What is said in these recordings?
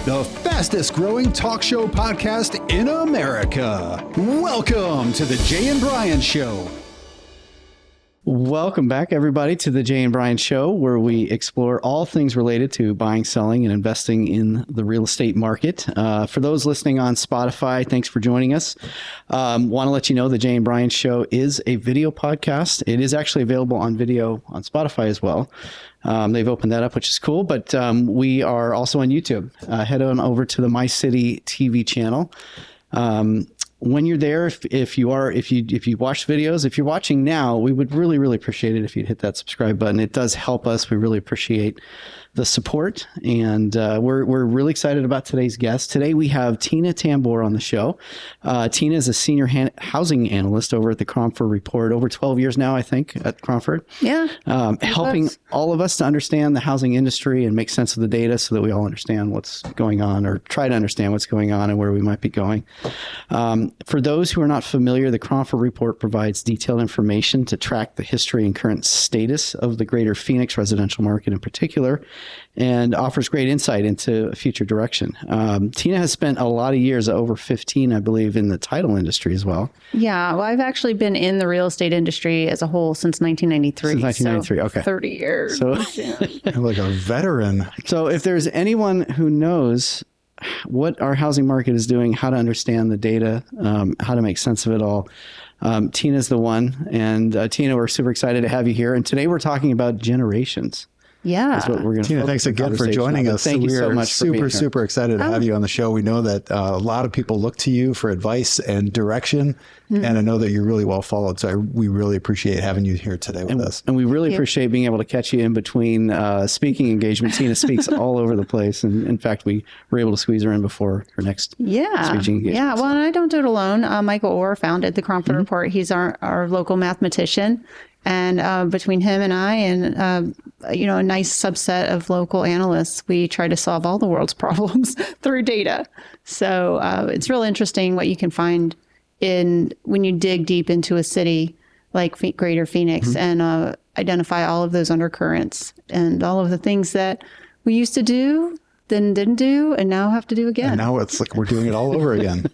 the fastest growing talk show podcast in America. Welcome to the Jay and Brian Show. Welcome back, everybody, to the Jay and Brian Show, where we explore all things related to buying, selling, and investing in the real estate market. For those listening on Spotify, thanks for joining us. Want to let you know the Jay and Brian Show is a video podcast. It is actually available on video on Spotify as well. They've opened that up, which is cool. But we are also on YouTube. Head on over to the My City TV channel. When you're there, if you watch videos, if you're watching now, we would really appreciate it if you'd hit that subscribe button. It does help us. We really appreciate the support, and we're really excited about today's guest. Today we have Tina Tamboer on the show. Tina is a senior housing analyst over at the Cromford Report, over 12 years now, I think, at Cromford. Yeah. Helping all of us to understand the housing industry and make sense of the data so that we all understand what's going on, or try to understand what's going on and where we might be going. For those who are not familiar, the Cromford Report provides detailed information to track the history and current status of the greater Phoenix residential market in particular, and offers great insight into future direction. Tina has spent a lot of years, over 15, I believe, in the title industry as well. Yeah, well, I've actually been in the real estate industry as a whole since 1993. Since 1993, so okay. 30 years. So, You're like a veteran. So if there's anyone who knows what our housing market is doing, how to understand the data, how to make sense of it all, Tina's the one. And Tina, we're super excited to have you here. And today we're talking about generations. Yeah. That's what we're going to Tina, thanks again for joining us. Thank you so much for being here. Super excited to have you on the show. We know that a lot of people look to you for advice and direction, and I know that you're really well followed. So we really appreciate having you here today with us. And we really appreciate being able to catch you in between speaking engagements. Tina speaks all over the place. And in fact, we were able to squeeze her in before her next speaking engagement. Yeah, well, and I don't do it alone. Michael Orr founded the Cromford Report. He's our local mathematician. And between him and I and, a nice subset of local analysts, we try to solve all the world's problems through data. So it's real interesting what you can find when you dig deep into a city like Greater Phoenix and identify all of those undercurrents and all of the things that we used to do, then didn't do, and now have to do again. And now it's like we're doing it all over again.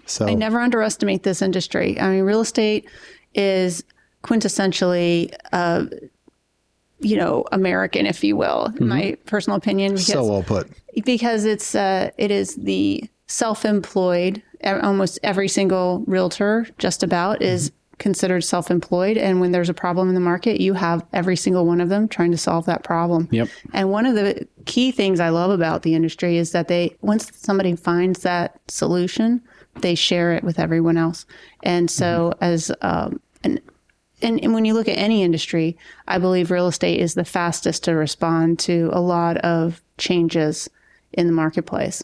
So I never underestimate this industry. I mean, real estate is quintessentially, American, if you will, in my personal opinion. Because, so well put. Because it is the self-employed. Almost every single realtor, just about, is considered self-employed. And when there's a problem in the market, you have every single one of them trying to solve that problem. Yep. And one of the key things I love about the industry is that once somebody finds that solution, they share it with everyone else. And so And when you look at any industry, I believe real estate is the fastest to respond to a lot of changes in the marketplace.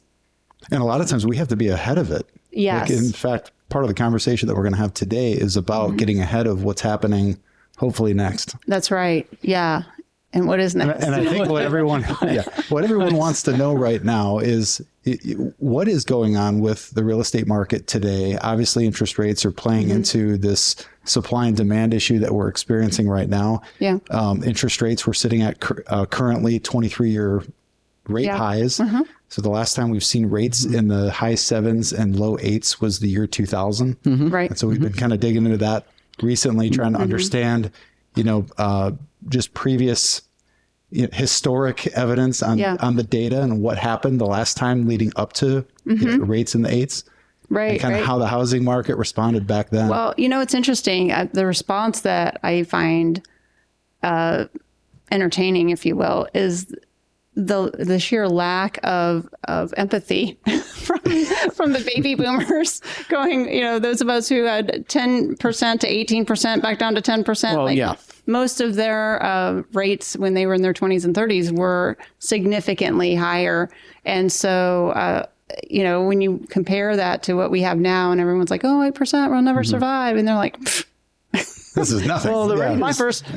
And a lot of times we have to be ahead of it. Yes. Like, in fact, part of the conversation that we're going to have today is about getting ahead of what's happening, hopefully next. That's right. Yeah. And what is next? And I think what everyone wants to know right now is what is going on with the real estate market today. Obviously, interest rates are playing into this supply and demand issue that we're experiencing right now. Yeah. Interest rates, we're sitting at currently 23-year rate highs. So the last time we've seen rates in the high 7s and low 8s was the year 2000. Right. And so we've been kind of digging into that recently, trying to understand, just previous historic evidence on the data and what happened the last time leading up to rates in the 8s. Right. And kind of how the housing market responded back then. Well, it's interesting. The response that I find entertaining, if you will, is the sheer lack of empathy from the baby boomers going, those of us who had 10% to 18% back down to 10%. Well, Most of their rates when they were in their 20s and 30s were significantly higher. And so, when you compare that to what we have now and everyone's like, 8%, we'll never survive. And they're like, this is nothing. Well, my first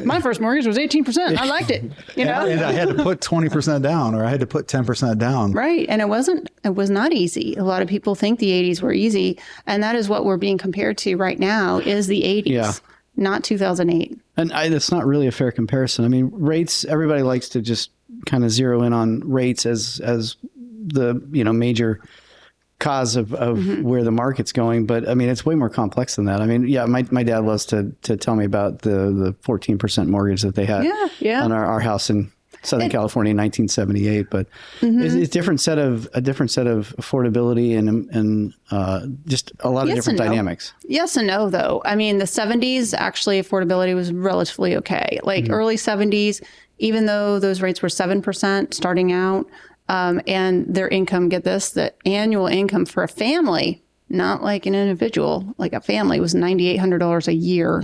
mortgage was 18%. I liked it. And I had to put 20% down, or I had to put 10% down. Right. And it was not easy. A lot of people think the 80s were easy. And that is what we're being compared to right now is the 80s, not 2008. And that's not really a fair comparison. I mean, rates, everybody likes to just kind of zero in on rates as major cause of where the market's going. But I mean, it's way more complex than that. I mean, my dad loves to tell me about the 14% mortgage that they had on our house in Southern California in 1978. But it's a different set of affordability and just a lot of different dynamics. Yes and no, though. I mean, the 70s, actually, affordability was relatively okay. Like early 70s, even though those rates were 7% starting out, and their income, get this, the annual income for a family, not like an individual, like a family, was $9,800 a year.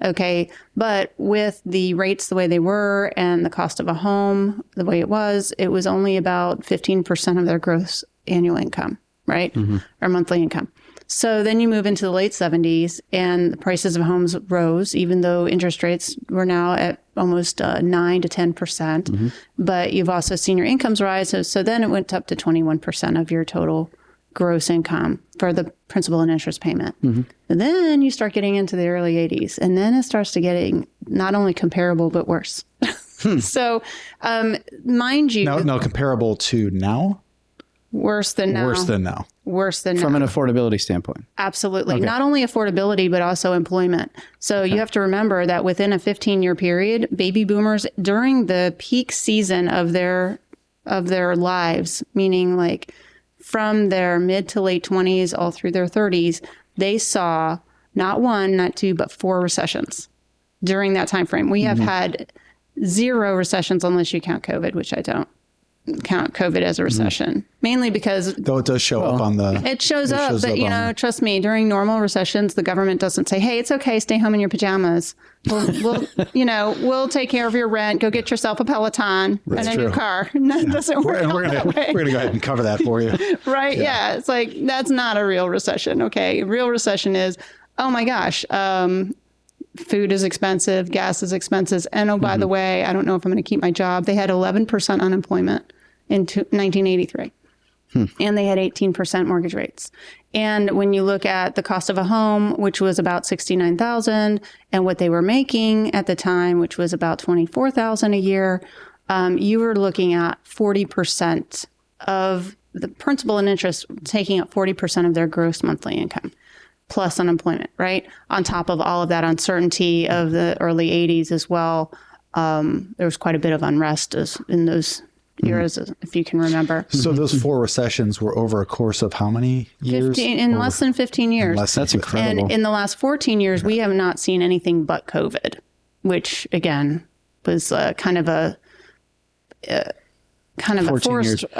Okay. But with the rates the way they were and the cost of a home the way it was only about 15% of their gross annual income, right? Or monthly income. So then you move into the late 70s and the prices of homes rose, even though interest rates were now at almost 9 to 10%. But you've also seen your incomes rise. So then it went up to 21% of your total gross income for the principal and interest payment. And then you start getting into the early 80s, and then it starts to getting not only comparable, but worse. So mind you. No, comparable to now? Worse than now. Worse than now. Worse than From now. an affordability standpoint. Absolutely. Okay. Not only affordability, but also employment. So you have to remember that within a 15-year period, baby boomers, during the peak season of their lives, meaning like from their mid to late 20s all through their 30s, they saw not one, not two, but 4 recessions during that time frame. We have had 0 recessions unless you count COVID, which I don't count COVID as a recession, mainly because though it does show up on the it shows up, but trust me, during normal recessions the government doesn't say, hey, it's okay, stay home in your pajamas, we'll take care of your rent, go get yourself a Peloton and a new car. That doesn't work. We're gonna go ahead and cover that for you. Right. Yeah, it's like, that's not a real recession. Okay, a real recession is, oh my gosh, food is expensive, gas is expensive, and oh, by the way, I don't know if I'm going to keep my job. They had 11% unemployment in 1983, and they had 18% mortgage rates. And when you look at the cost of a home, which was about $69,000, and what they were making at the time, which was about $24,000 a year, you were looking at 40% of the principal and interest taking up 40% of their gross monthly income, plus unemployment, right? On top of all of that uncertainty of the early 80s as well. There was quite a bit of unrest in those eras, if you can remember. So those 4 recessions were over a course of how many years? Less than 15 years. That's incredible. And in the last 14 years, we have not seen anything but COVID, which again was kind of a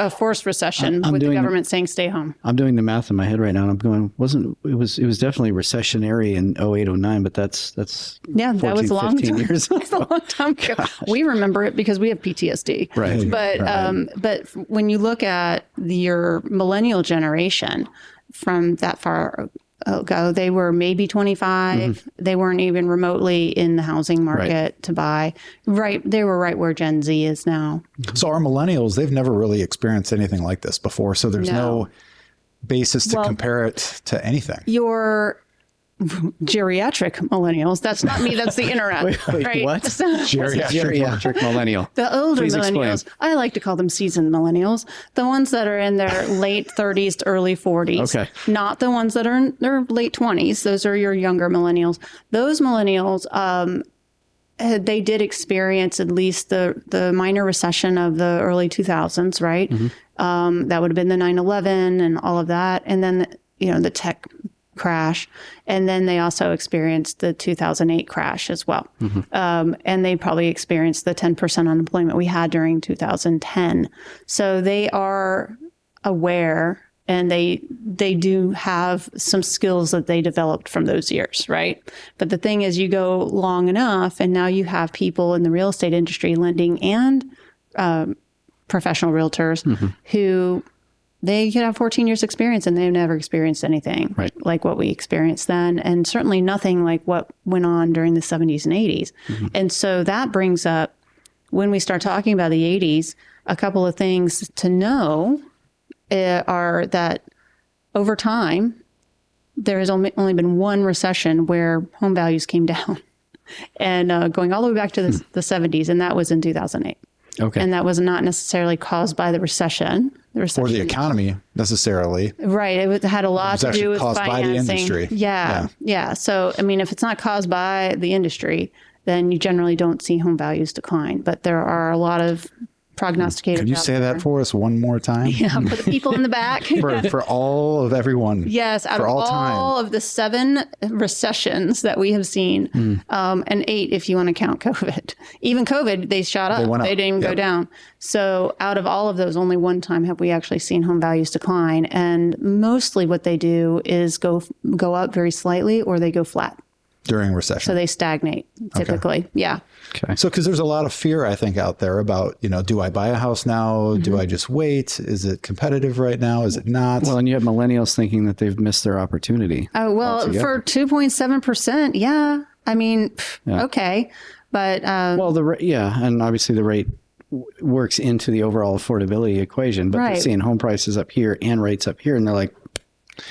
forced recession with the government saying stay home. I'm doing the math in my head right now, and I'm going, it was definitely recessionary in 08, 09, but that's 14, that was a long 15 time. years. That's a long time ago. We remember it because we have PTSD. Right. But when you look at your millennial generation from that far ago, they were maybe 25. They weren't even remotely in the housing market to buy. Right. They were right where Gen Z is now. So our millennials, they've never really experienced anything like this before. So there's no basis to compare it to anything. Your geriatric millennials. That's not me. That's the internet. Wait, right? what? Geriatric millennial. The older Please millennials. Explain. I like to call them seasoned millennials. The ones that are in their late 30s to early 40s. Okay. Not the ones that are in their late 20s. Those are your younger millennials. Those millennials, they did experience at least the minor recession of the early 2000s, right? That would have been the 9/11 and all of that. And then, the tech crash. And then they also experienced the 2008 crash as well. And they probably experienced the 10% unemployment we had during 2010. So they are aware, and they do have some skills that they developed from those years, right? But the thing is, you go long enough, and now you have people in the real estate industry, lending and professional realtors who they could have 14 years experience and they've never experienced anything like what we experienced then. And certainly nothing like what went on during the 70s and 80s. And so that brings up, when we start talking about the 80s, a couple of things to know are that over time, there has only been one recession where home values came down, and going all the way back to the 70s, and that was in 2008. Okay. And that was not necessarily caused by the recession. the recession. Or the economy necessarily. Right. It had a lot to do with caused financing. by the industry. Yeah. So, I mean, if it's not caused by the industry, then you generally don't see home values decline. But there are a lot of prognosticators. Can you say that for us one more time? Yeah, for the people in the back. for all of everyone. Yes, out of all of the 7 recessions that we have seen, and 8 if you want to count COVID. Even COVID, they shot up. They didn't even go down. So out of all of those, only one time have we actually seen home values decline. And mostly what they do is go up very slightly, or they go flat. During recession. So they stagnate typically. Okay. Yeah. Okay. So, because there's a lot of fear, I think, out there about, do I buy a house now? Do I just wait? Is it competitive right now? Is it not? Well, and you have millennials thinking that they've missed their opportunity. Oh, well, for 2.7%. Yeah. I mean, okay. But, well, and obviously the rate works into the overall affordability equation, but they're seeing home prices up here and rates up here. And they're like,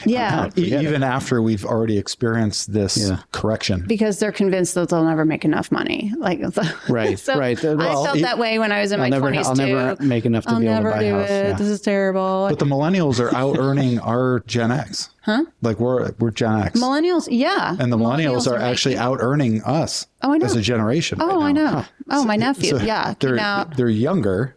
yeah. Even after we've already experienced this correction. Because they're convinced that they'll never make enough money. Right. So right. Well, I felt that way when I was in my 20s I'll never make enough to be able to buy a house. It. Yeah. This is terrible. But the millennials are out earning our Gen X. Huh? Like we're Gen X. Millennials, yeah. And the millennials are actually out earning us as a generation. Oh, right I now. know. Oh, my nephew. They're younger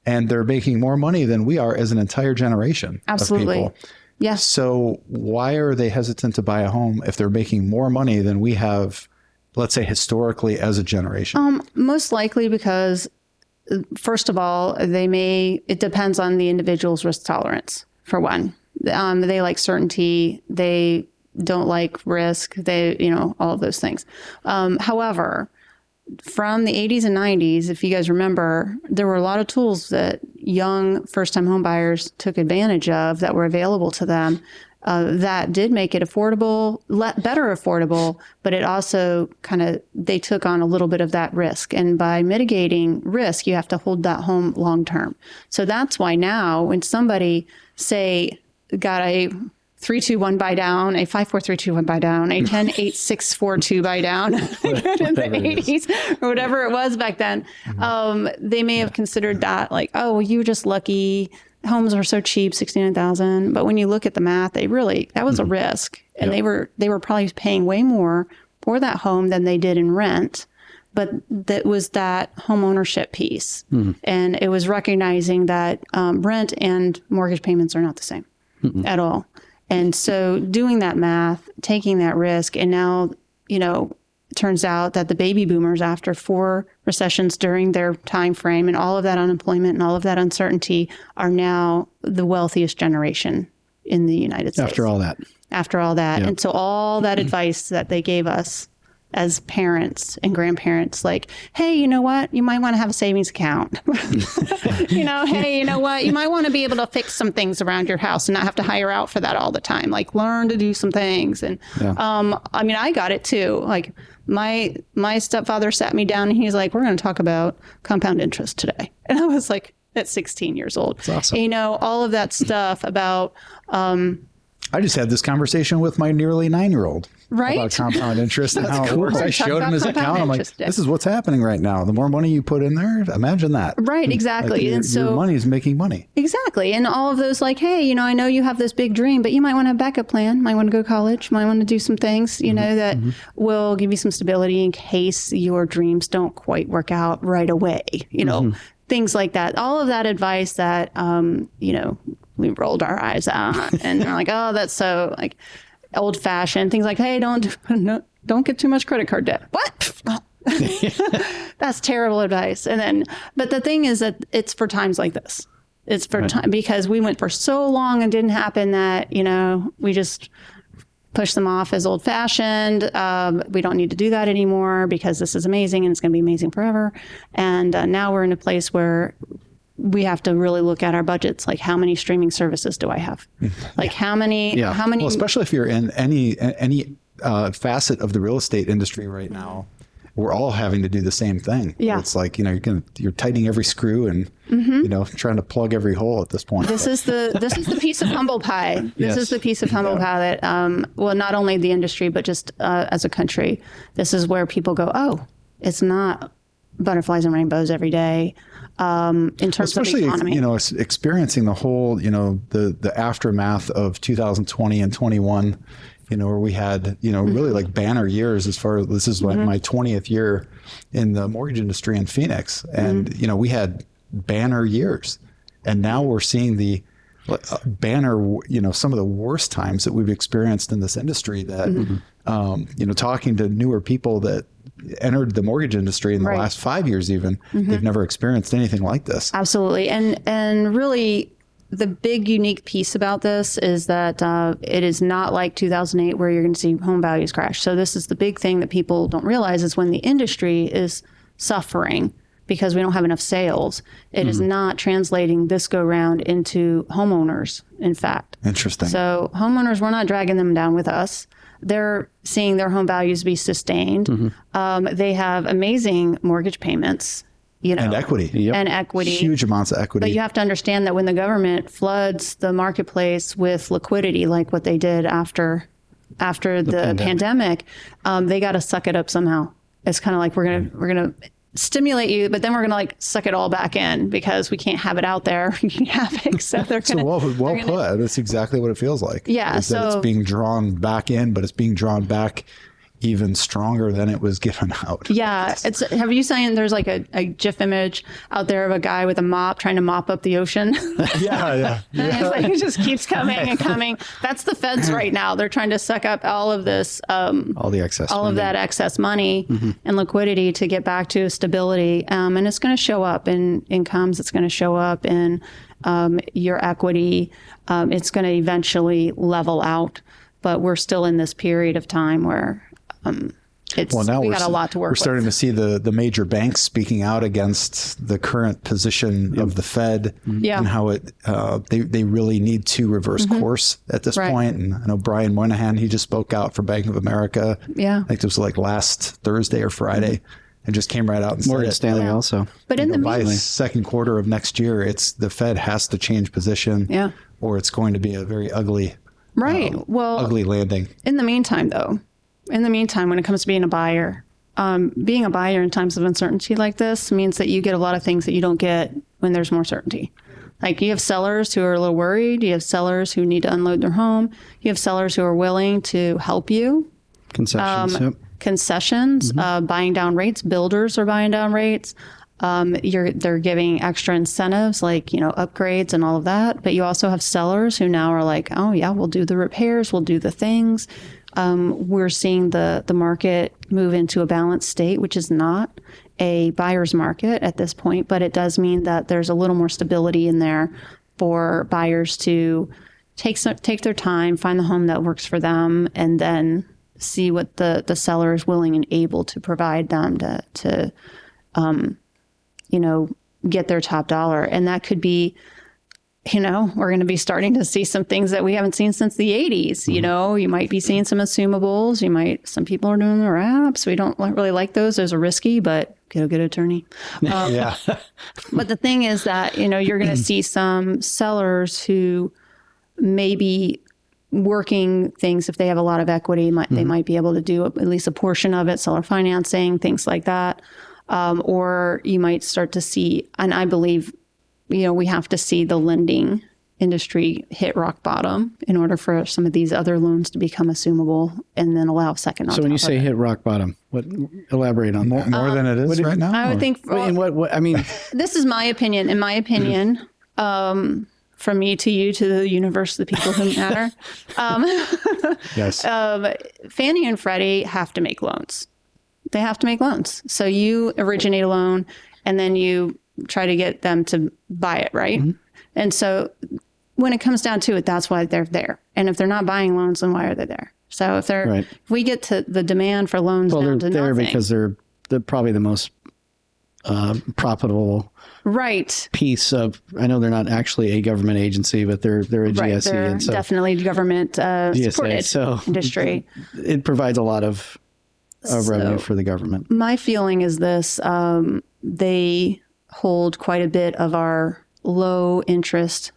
and they're making more money than we are as an entire generation of people. Yes. So why are they hesitant to buy a home if they're making more money than we have, let's say, historically as a generation? Most likely because, first of all, it depends on the individual's risk tolerance, for one. They like certainty. They don't like risk. All of those things. However, from the 80s and 90s, if you guys remember, there were a lot of tools that young first-time home buyers took advantage of that were available to them that did make it affordable, better affordable, but it also they took on a little bit of that risk. And by mitigating risk, you have to hold that home long-term. So that's why now when somebody, say, got a 3-2-1 buy down, a 5-4-3-2-1 buy down, a 10-8-6-4-2 buy down in the 80s or whatever it was back then. They may have considered that like, oh, well, you were just lucky. Homes are so cheap, $69,000. But when you look at the math, that was a risk. And they were probably paying way more for that home than they did in rent. But that was that home ownership piece. And it was recognizing that rent and mortgage payments are not the same at all. And so doing that math, taking that risk, and now, it turns out that the baby boomers, after 4 recessions during their time frame and all of that unemployment and all of that uncertainty, are now the wealthiest generation in the United States. After all that. Yeah. And so all that advice that they gave us as parents and grandparents, like, hey, you know what? You might want to have a savings account. Hey, you know what? You might want to be able to fix some things around your house and not have to hire out for that all the time. Like, learn to do some things. And I got it too. Like, my stepfather sat me down and he's like, we're going to talk about compound interest today. And I was like, at 16 years old. That's awesome. All of that stuff about I just had this conversation with my nearly 9-year-old about compound interest and how it works. I showed him his account. I'm like, this is what's happening right now. The more money you put in there, imagine that. Right, exactly. Like your money is making money. Exactly. And all of those like, hey, I know you have this big dream, but you might want to have a backup plan. Might want to go to college. Might want to do some things, that will give you some stability in case your dreams don't quite work out right away. Things like that. All of that advice that, we rolled our eyes at and we're like, oh, that's so like old fashioned. Things like, hey, don't get too much credit card debt. What? That's terrible advice. But the thing is that it's for times like this. It's for time because we went for so long and didn't happen that, we just push them off as old fashioned. We don't need to do that anymore because this is amazing and it's going to be amazing forever. And now we're in a place where we have to really look at our budgets. Like, how many streaming services do I have? Like, how many? Well, especially if you're in any facet of the real estate industry right now, we're all having to do the same thing. Yeah. It's like, you're tightening every screw and, trying to plug every hole at this point. This is the piece of humble pie. This is the piece of humble pie that, not only the industry, but just as a country, this is where people go, oh, it's not butterflies and rainbows every day. In terms of the economy, experiencing the whole, the aftermath of 2020 and 21, where we had, really like banner years as far as this is like my 20th year in the mortgage industry in Phoenix. And, we had banner years, and now we're seeing the banner, some of the worst times that we've experienced in this industry that, talking to newer people that entered the mortgage industry in the last 5 years, even they've never experienced anything like this. Absolutely. And really the big unique piece about this is that it is not like 2008 where you're going to see home values crash. So this is the big thing that people don't realize is when the industry is suffering because we don't have enough sales, it is not translating this go round into homeowners, in fact. Interesting. So homeowners, we're not dragging them down with us. They're seeing their home values be sustained. They have amazing mortgage payments, and equity. And equity. Huge amounts of equity. But you have to understand that when the government floods the marketplace with liquidity, like what they did after the pandemic, they got to suck it up somehow. It's kind of like we're gonna stimulate you, but then we're gonna suck it all back in because we can't have it out there. We can have it, so they're gonna. So well put. That's exactly what it feels like. Yeah, so it's being drawn back in, but it's being drawn back even stronger than it was given out. Yeah, have you seen there's like a GIF image out there of a guy with a mop trying to mop up the ocean? Yeah. It's like it just keeps coming and coming. That's the feds right now. They're trying to suck up all of this, all the excess, all money. of that excess money and liquidity to get back to stability. And it's going to show up in incomes. It's going to show up in your equity. It's going to eventually level out. But we're still in this period of time where we got a lot to work with. We're starting to see the major banks speaking out against the current position of the Fed and how they really need to reverse course at this point. And I know Brian Moynihan, he just spoke out for Bank of America. Yeah. I think it was like last Thursday or Friday. And just came right out and Morgan said Stanley also. But in the by second quarter of next year, the Fed has to change position or it's going to be a very ugly ugly landing. In the meantime, when it comes to being a buyer in times of uncertainty like this means that you get a lot of things that you don't get when there's more certainty. Like you have sellers who are a little worried. You have sellers who need to unload their home. You have sellers who are willing to help you. Concessions, buying down rates. Builders are buying down rates. They're giving extra incentives like, upgrades and all of that. But you also have sellers who now are like, oh yeah, we'll do the repairs. We'll do the things. We're seeing the market move into a balanced state, which is not a buyer's market at this point, but it does mean that there's a little more stability in there for buyers to take their time, find the home that works for them, and then see what the seller is willing and able to provide them to get their top dollar. And that could be, we're going to be starting to see some things that we haven't seen since the 80s. You might be seeing some assumables. Some people are doing the wraps. We don't really like those. Those are risky, but get a good attorney. But the thing is that, you're going to see some sellers who may be working things. If they have a lot of equity, they might be able to do at least a portion of it, seller financing, things like that. Or you might start to see, and I believe, we have to see the lending industry hit rock bottom in order for some of these other loans to become assumable and then allow a second on So when you say hit rock bottom, elaborate on that. More than it is right now? I would think, this is my opinion. In my opinion, from me to you to the universe, the people who matter. Yes. Fannie and Freddie have to make loans. They have to make loans. So you originate a loan and then you try to get them to buy it, right? And so when it comes down to it, that's why they're there. And if they're not buying loans, then why are they there? So if we get to the demand for loans down to they're there nothing, because they're probably the most profitable piece of, I know they're not actually a government agency, but they're a GSE. They're and so definitely government supported industry. It provides a lot of revenue for the government. My feeling is this, they hold quite a bit of our low interest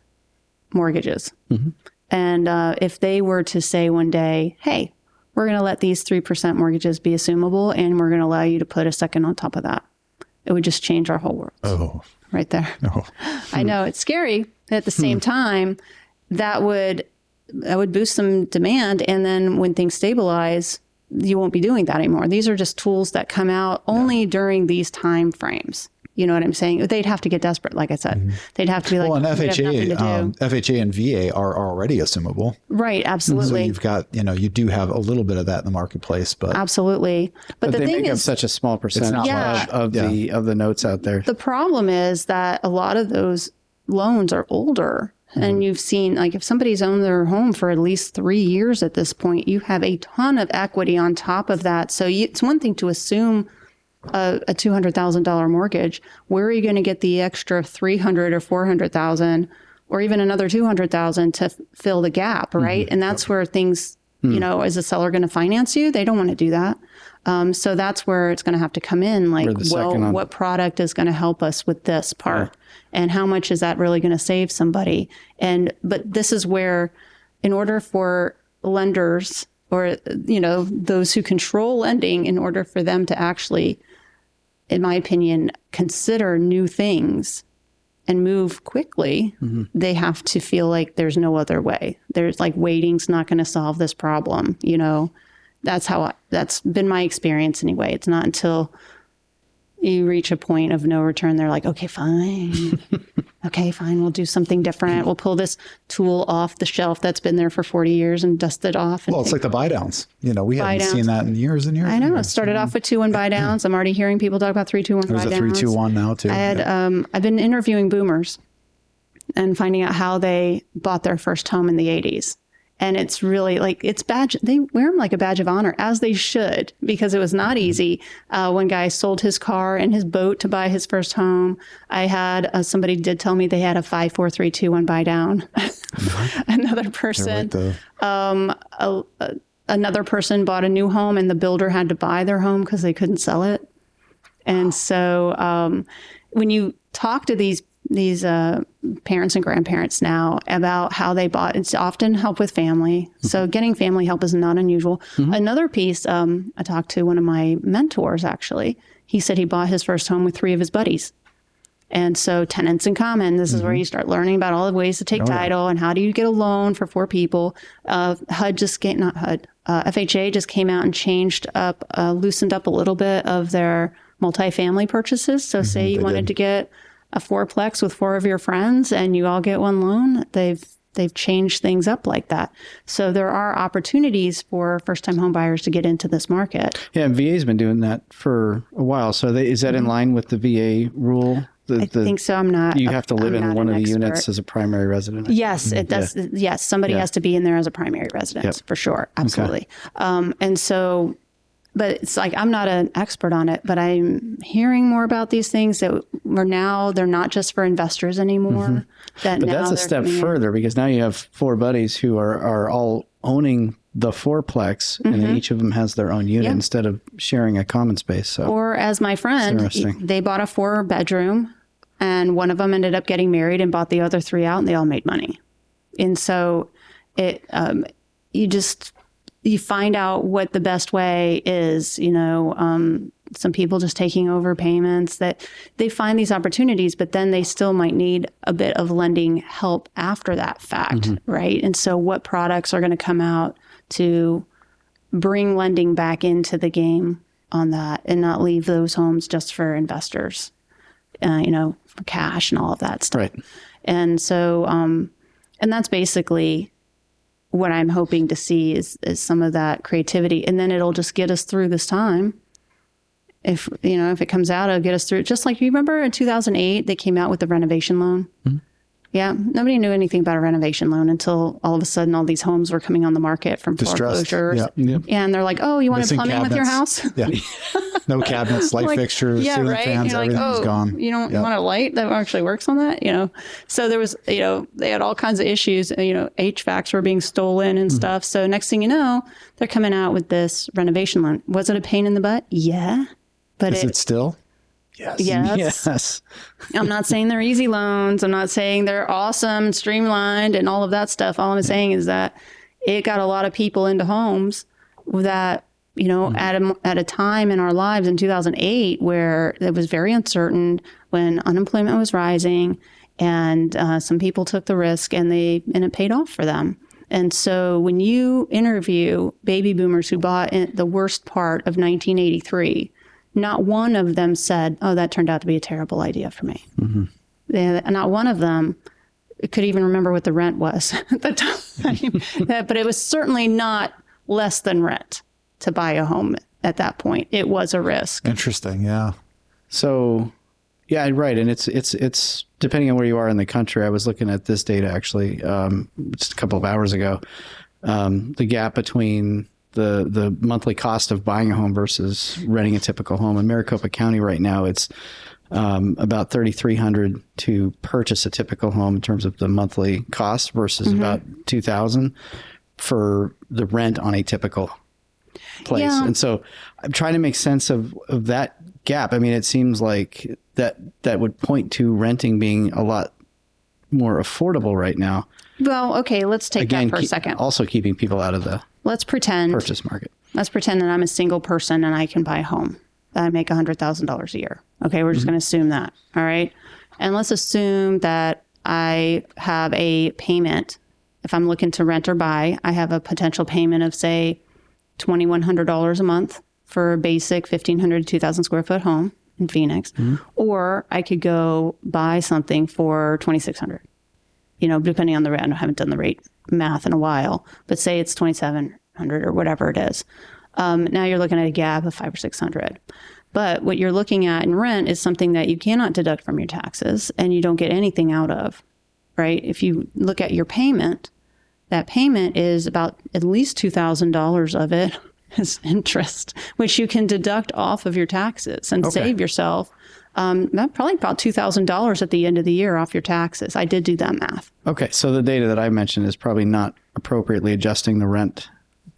mortgages. And if they were to say one day, hey, we're going to let these 3% mortgages be assumable and we're going to allow you to put a second on top of that. it would just change our whole world. Oh, right there. no. I know it's scary. At the same time, that would boost some demand. And then when things stabilize, you won't be doing that anymore. These are just tools that come out only during these time frames. You know what I'm saying? They'd have to get desperate, like I said. They'd have to be like, well, and we have nothing to do. FHA and VA are already assumable. Right, absolutely. So you've got, you do have a little bit of that in the marketplace, but absolutely. But the they thing make up is, such a small percentage of the notes out there. The problem is that a lot of those loans are older. And you've seen, like, if somebody's owned their home for at least 3 years at this point, you have a ton of equity on top of that. So it's one thing to assume a $200,000 mortgage. Where are you going to get the extra $300,000 or $400,000 or even another $200,000 to fill the gap, right? And that's where things, is a seller going to finance you? They don't want to do that. So that's where it's going to have to come in. Like, what product is going to help us with this part? And how much is that really going to save somebody? But this is where, in order for lenders or, those who control lending, in order for them to actually, in my opinion, consider new things and move quickly, they have to feel like there's no other way. There's like, waiting's not going to solve this problem. That's been my experience anyway. It's not until you reach a point of no return, they're like, okay, fine. Okay, fine. We'll do something different. We'll pull this tool off the shelf that's been there for 40 years and dust it off. And it's like the buy downs. We haven't seen that in years and years. I know. It started off with 2-1 buy downs. I'm already hearing people talk about 3-2-1 buy downs. There's a 3-2-1 now too. I've been interviewing boomers and finding out how they bought their first home in the 80s. And it's really they wear them like a badge of honor, as they should, because it was not easy. One guy sold his car and his boat to buy his first home. I had somebody did tell me they had a 5-4-3-2-1 buy down. Another person, another person bought a new home and the builder had to buy their home because they couldn't sell it. And so when you talk to these parents and grandparents now about how they bought, it's often help with family. So getting family help is not unusual. Another piece, I talked to one of my mentors, actually. He said he bought his first home with 3 of his buddies. And so tenants in common, this is where you start learning about all the ways to take title and how do you get a loan for 4 people. FHA just came out and changed up, loosened up a little bit of their multifamily purchases. So say you wanted to get a 4-plex with 4 of your friends and you all get one loan, they've changed things up like that. So there are opportunities for first-time home buyers to get into this market. Yeah, and VA's been doing that for a while. So is that in line with the VA rule? I think so. I'm not. You have to live in one of the units as a primary resident. Yes, it does. Yeah. Yes, somebody has to be in there as a primary residence for sure. Absolutely. Okay. And so, but it's like, I'm not an expert on it, but I'm hearing more about these things that they're not just for investors anymore. But that's a step further because now you have 4 buddies who are all owning the 4-plex and then each of them has their own unit instead of sharing a common space. So, or as my friend, they bought a 4-bedroom and one of them ended up getting married and bought the other 3 out and they all made money. And so you find out what the best way is, some people just taking over payments, that they find these opportunities, but then they still might need a bit of lending help after that fact, right? And so what products are going to come out to bring lending back into the game on that and not leave those homes just for investors, for cash and all of that stuff. Right. And so, and that's basically what I'm hoping to see is some of that creativity. And then it'll just get us through this time. If it comes out, it'll get us through. Just like, you remember in 2008, they came out with the renovation loan. Yeah. Nobody knew anything about a renovation loan until all of a sudden all these homes were coming on the market from foreclosures. And they're like, oh, you want plumbing with your house? No cabinets, light fixtures, ceiling fans, everything's gone. You want a light that actually works on that? So there was, they had all kinds of issues, HVACs were being stolen and stuff. So next thing you know, they're coming out with this renovation loan. Was it a pain in the butt? Yeah. But is it still? Yes. Yes. I'm not saying they're easy loans. I'm not saying they're awesome and streamlined and all of that stuff. All I'm saying is that it got a lot of people into homes that at a time in our lives in 2008 where it was very uncertain, when unemployment was rising, and some people took the risk and it paid off for them. And so when you interview baby boomers who bought in the worst part of 1983, not one of them said, "Oh, that turned out to be a terrible idea for me." Not one of them could even remember what the rent was at the time. But it was certainly not less than rent to buy a home at that point. It was a risk. Interesting. Yeah. So, yeah, right. And it's depending on where you are in the country. I was looking at this data actually just a couple of hours ago. The gap between the monthly cost of buying a home versus renting a typical home in Maricopa County right now, it's about $3,300 to purchase a typical home in terms of the monthly cost versus about $2,000 for the rent on a typical place. Yeah. And so I'm trying to make sense of that gap. I mean, it seems like that would point to renting being a lot more affordable right now. Well, okay, let's take that for a second. Also keeping people out of the purchase market. Let's pretend that I'm a single person and I can buy a home. I make $100,000 a year. Okay, we're just going to assume that. All right. And let's assume that I have a payment. If I'm looking to rent or buy, I have a potential payment of, say, $2,100 a month for a basic 1,500 to 2,000 square foot home in Phoenix. Or I could go buy something for $2,600, depending on the rate. I haven't done the rate math in a while, but say it's $2,700 or whatever it is. Now you're looking at a gap of $500 or $600. But what you're looking at in rent is something that you cannot deduct from your taxes and you don't get anything out of, right? If you look at your payment, that payment is about at least $2,000 of it is interest, which you can deduct off of your taxes and save yourself probably about $2,000 at the end of the year off your taxes. I did do that math. Okay. So the data that I mentioned is probably not appropriately adjusting the rent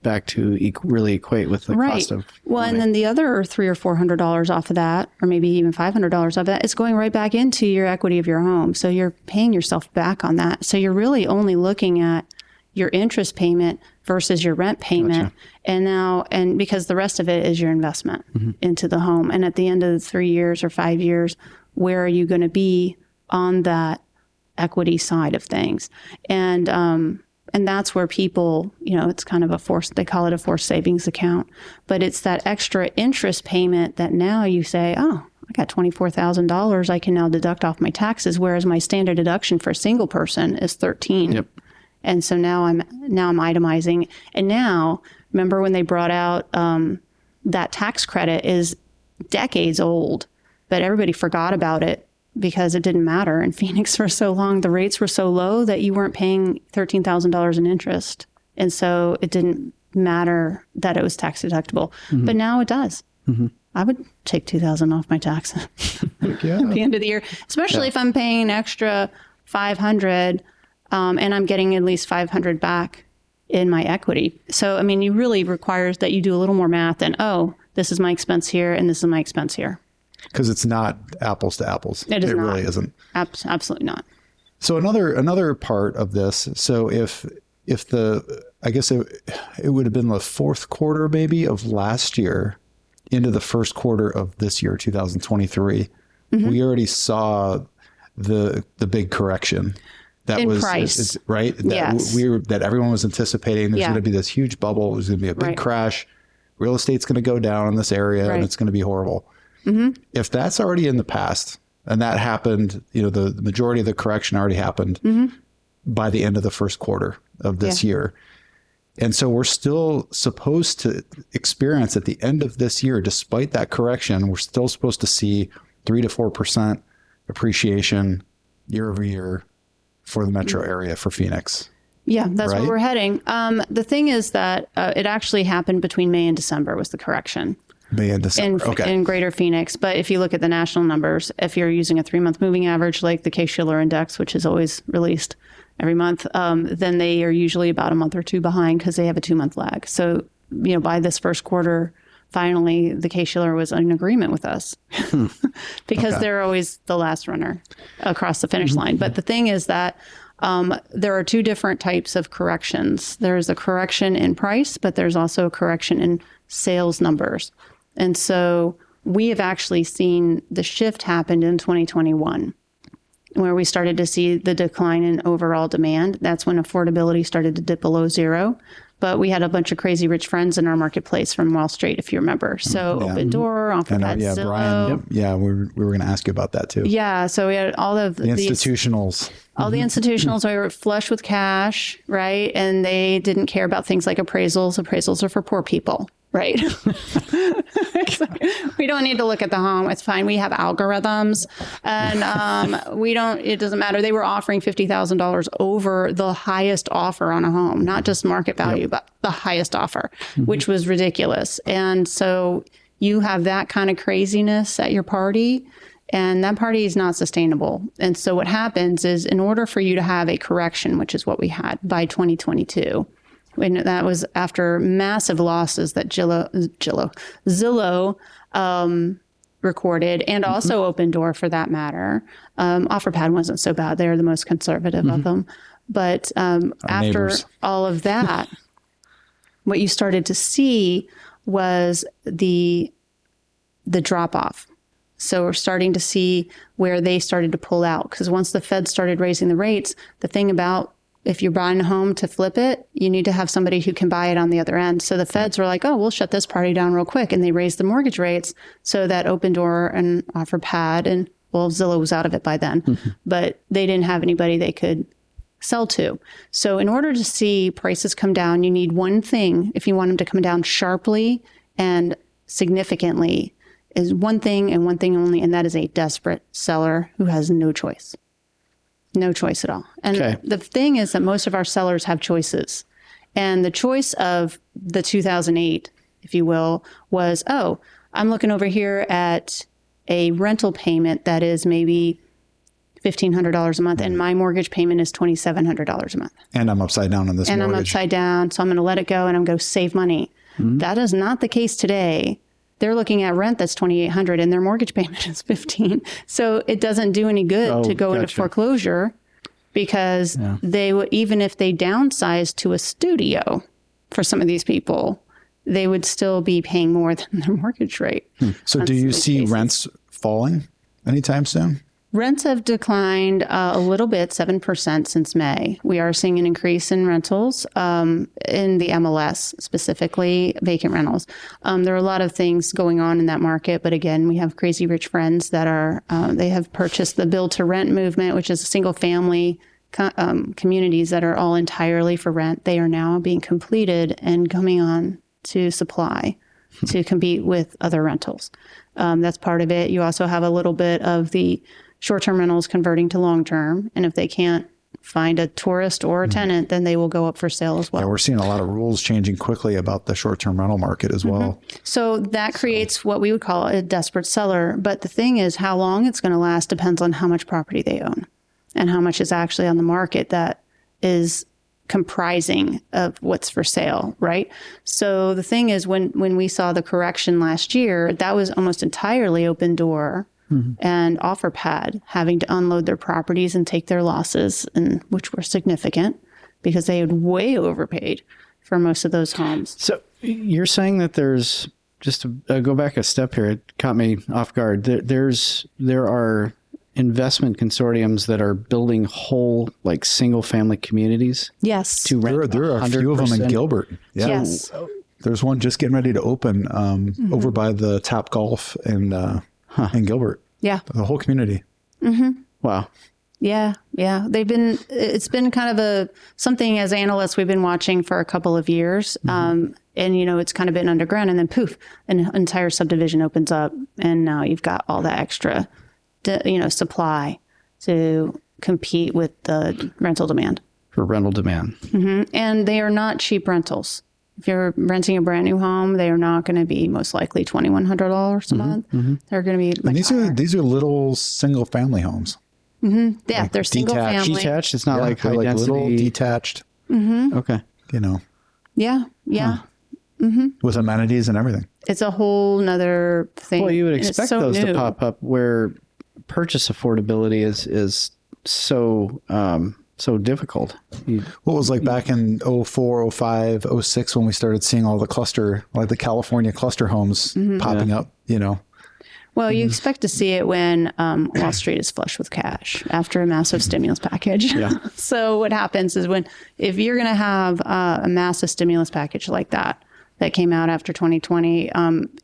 back to really equate with the cost of and then the other $300 or $400 off of that, or maybe even $500 of that, is going right back into your equity of your home. So you're paying yourself back on that. So you're really only looking at your interest payment versus your rent payment. Gotcha. And because the rest of it is your investment into the home. And at the end of the 3 years or 5 years, where are you going to be on that equity side of things? And that's where people, it's kind of they call it a forced savings account, but it's that extra interest payment that now you say, oh, I got $24,000 I can now deduct off my taxes, whereas my standard deduction for a single person is $13,000. Yep. And so now I'm itemizing. And now, remember when they brought out that tax credit is decades old, but everybody forgot about it because it didn't matter in Phoenix for so long. The rates were so low that you weren't paying $13,000 in interest. And so it didn't matter that it was tax deductible. But now it does. I would take $2,000 off my taxes at the end of the year, especially if I'm paying an extra $500 and I'm getting at least $500 back in my equity. So, I mean, it really requires that you do a little more math than, this is my expense here and this is my expense here. Because it's not apples to apples. It really isn't. Absolutely not. So another part of this. So if I guess it would have been the fourth quarter maybe of last year into the first quarter of this year, 2023, we already saw the big correction. That in was price. Right. That everyone was anticipating. There's going to be this huge bubble. There's going to be a big crash. Real estate's going to go down in this area and it's going to be horrible. If that's already in the past and that happened, the majority of the correction already happened by the end of the first quarter of this year. And so we're still supposed to experience at the end of this year, despite that correction, we're still supposed to see 3 to 4% appreciation year over year for the metro area for Phoenix. Yeah, that's where we're heading. The thing is that it actually happened between May and December was the correction. May and December. In Greater Phoenix. But if you look at the national numbers, if you're using a 3-month moving average, like the Case-Shiller Index, which is always released every month, then they are usually about a month or two behind because they have a 2-month lag. So, by this first quarter, finally, the Case-Shiller was in agreement with us because they're always the last runner across the finish line. But the thing is that there are two different types of corrections. There's a correction in price, but there's also a correction in sales numbers. And so we have actually seen the shift happen in 2021, where we started to see the decline in overall demand. That's when affordability started to dip below zero. But we had a bunch of crazy rich friends in our marketplace from Wall Street, if you remember. So Open Door, OfferPad, Zillow. Brian. Yeah, we were going to ask you about that too. Yeah, so we had all of the institutionals. All the institutionals were flush with cash, right? And they didn't care about things like appraisals. Appraisals are for poor people, right? We don't need to look at the home. It's fine. We have algorithms, and we don't. It doesn't matter. They were offering $50,000 over the highest offer on a home, not just market value, but the highest offer, which was ridiculous. And so you have that kind of craziness at your party. And that party is not sustainable. And so what happens is, in order for you to have a correction, which is what we had by 2022, and that was after massive losses that Zillow recorded, and also Open Door for that matter. OfferPad wasn't so bad. They're the most conservative of them. But after all of that, what you started to see was the drop off. So we're starting to see where they started to pull out, because once the Fed started raising the rates, the thing about if you're buying a home to flip it, you need to have somebody who can buy it on the other end. So the Feds were like, oh, we'll shut this party down real quick. And they raised the mortgage rates so that Open Door and OfferPad, and well, Zillow was out of it by then, but they didn't have anybody they could sell to. So in order to see prices come down, you need one thing. If you want them to come down sharply and significantly, is one thing and one thing only, and that is a desperate seller who has no choice. No choice at all. And the thing is that most of our sellers have choices. And the choice of the 2008, if you will, was, oh, I'm looking over here at a rental payment that is maybe $1,500 a month, and my mortgage payment is $2,700 a month. And I'm upside down on this mortgage. And I'm upside down, so I'm going to let it go, and I'm going to save money. That is not the case today. They're looking at rent that's $2,800 and their mortgage payment is $1,500. So it doesn't do any good to go into foreclosure, because they would, even if they downsize to a studio for some of these people, they would still be paying more than their mortgage rate. So do you see rents falling anytime soon? Rents have declined a little bit, 7% since May. We are seeing an increase in rentals in the MLS, specifically vacant rentals. There are a lot of things going on in that market, but again, we have crazy rich friends that are, they have purchased the build to rent movement, which is a single family communities that are all entirely for rent. They are now being completed and coming on to supply to compete with other rentals. That's part of it. You also have a little bit of the short-term rentals converting to long-term. And if they can't find a tourist or a tenant, then they will go up for sale as well. Yeah, we're seeing a lot of rules changing quickly about the short-term rental market as well. So that creates what we would call a desperate seller. But the thing is, how long it's going to last depends on how much property they own and how much is actually on the market that is comprising of what's for sale, right? So the thing is, when we saw the correction last year, that was almost entirely Open Door and OfferPad having to unload their properties and take their losses, and which were significant because they had way overpaid for most of those homes. So you're saying that there's, just to go back a step here, it caught me off guard. There are investment consortiums that are building whole, like, single family communities. Yes. To rent. There are a few of them in Gilbert. Yeah. Yes. There's one just getting ready to open over by the Top Golf in Gilbert. Yeah. The whole community. Wow. Yeah. Yeah. It's been kind of something as analysts we've been watching for a couple of years. And, it's kind of been underground, and then poof, an entire subdivision opens up, and now you've got all the extra, supply to compete with the rental demand. For rental demand. And they are not cheap rentals. If you're renting a brand new home, they are not going to be most likely $2,100 a month. They're going to be much higher. These are little single family homes. Yeah, like they're single family. Detached? It's not like high density. Little detached. Okay. Yeah. With amenities and everything. It's a whole nother thing. Well, you would expect those to pop up where purchase affordability is so so difficult. What was like back in 04, 05, 06 when we started seeing all the the California cluster homes popping up, Well, you expect to see it when Wall Street is flush with cash after a massive stimulus package. Yeah. So what happens is if you're going to have a massive stimulus package like that came out after 2020,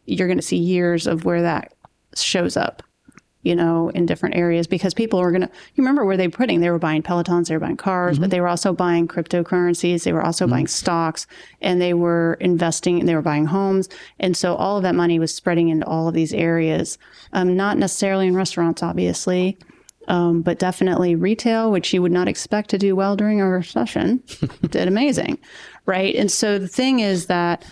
you're going to see years of where that shows up, in different areas, because people are you remember where they were putting, they were buying Pelotons, they were buying cars, but they were also buying cryptocurrencies, they were also buying stocks, and they were investing, they were buying homes. And so all of that money was spreading into all of these areas, not necessarily in restaurants, obviously, but definitely retail, which you would not expect to do well during a recession, did amazing, right? And so the thing is that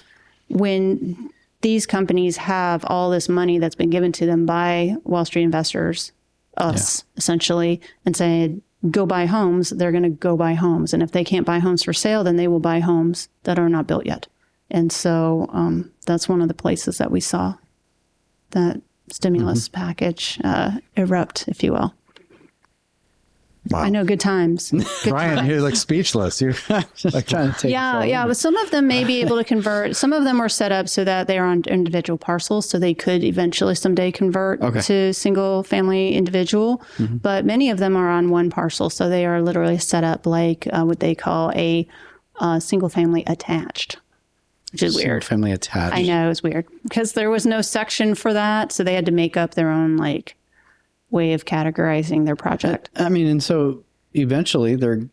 when these companies have all this money that's been given to them by Wall Street investors, us essentially, and say, go buy homes, they're going to go buy homes. And if they can't buy homes for sale, then they will buy homes that are not built yet. And so that's one of the places that we saw that stimulus package erupt, if you will. Wow. I know, good times. Brian, you're like speechless. You're like trying to take Yeah. But some of them may be able to convert. Some of them are set up so that they're on individual parcels, so they could eventually someday convert to single family individual. But many of them are on one parcel, so they are literally set up like what they call a single family attached, which is weird. Single family attached. I know, it's weird because there was no section for that, so they had to make up their own way of categorizing their project. I mean, and so eventually they're,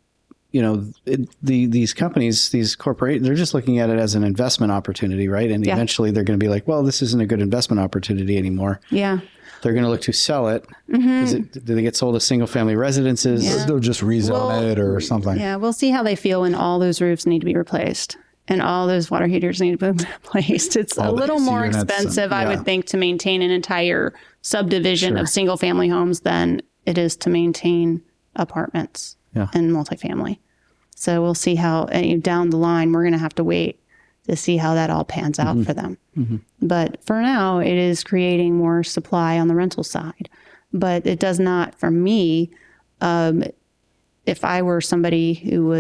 these companies, these corporations, they're just looking at it as an investment opportunity, right? And eventually they're going to be like, well, this isn't a good investment opportunity anymore. Yeah. They're going to look to sell it. Do they get sold as single family residences? Yeah. They'll just rezone it or something. Yeah, we'll see how they feel when all those roofs need to be replaced and all those water heaters need to be replaced. It's a little more expensive, I would think, to maintain an entire subdivision of single family homes than it is to maintain apartments and multifamily. So we'll see how down the line, we're going to have to wait to see how that all pans out for them. But for now, it is creating more supply on the rental side. But it does not, for me, if I were somebody who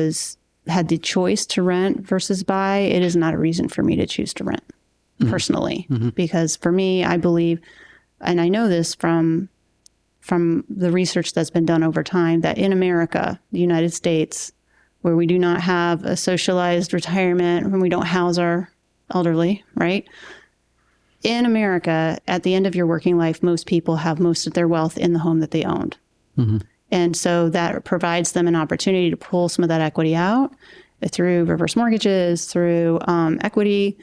had the choice to rent versus buy, it is not a reason for me to choose to rent personally. Because for me, I believe, and I know this from the research that's been done over time, that in America, the United States, where we do not have a socialized retirement, when we don't house our elderly, right? In America, at the end of your working life, most people have most of their wealth in the home that they owned. And so that provides them an opportunity to pull some of that equity out through reverse mortgages, through equity,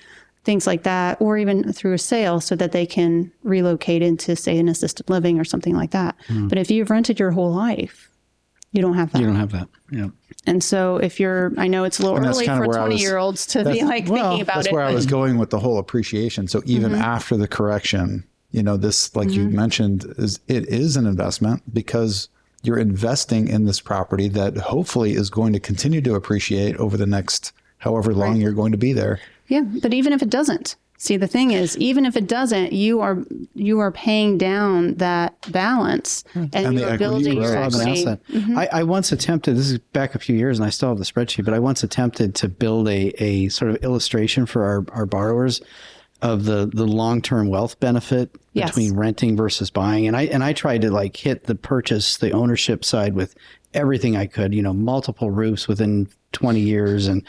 things like that, or even through a sale so that they can relocate into, say, an assisted living or something like that. But if you've rented your whole life, you don't have that. You don't have that. Yeah. And so I know it's a little early for 20-year-olds to be thinking about it. That's where I was going with the whole appreciation. So even after the correction, this, like you mentioned, it is an investment because you're investing in this property that hopefully is going to continue to appreciate over the next however long you're going to be there. Yeah, but even if it doesn't, see, the thing is, even if it doesn't, you are paying down that balance and you are building your equity. I once attempted, this is back a few years and I still have the spreadsheet, but I once attempted to build a sort of illustration for our borrowers of the long-term wealth benefit between renting versus buying. And I tried to hit the ownership side with everything I could, multiple roofs within 20 years and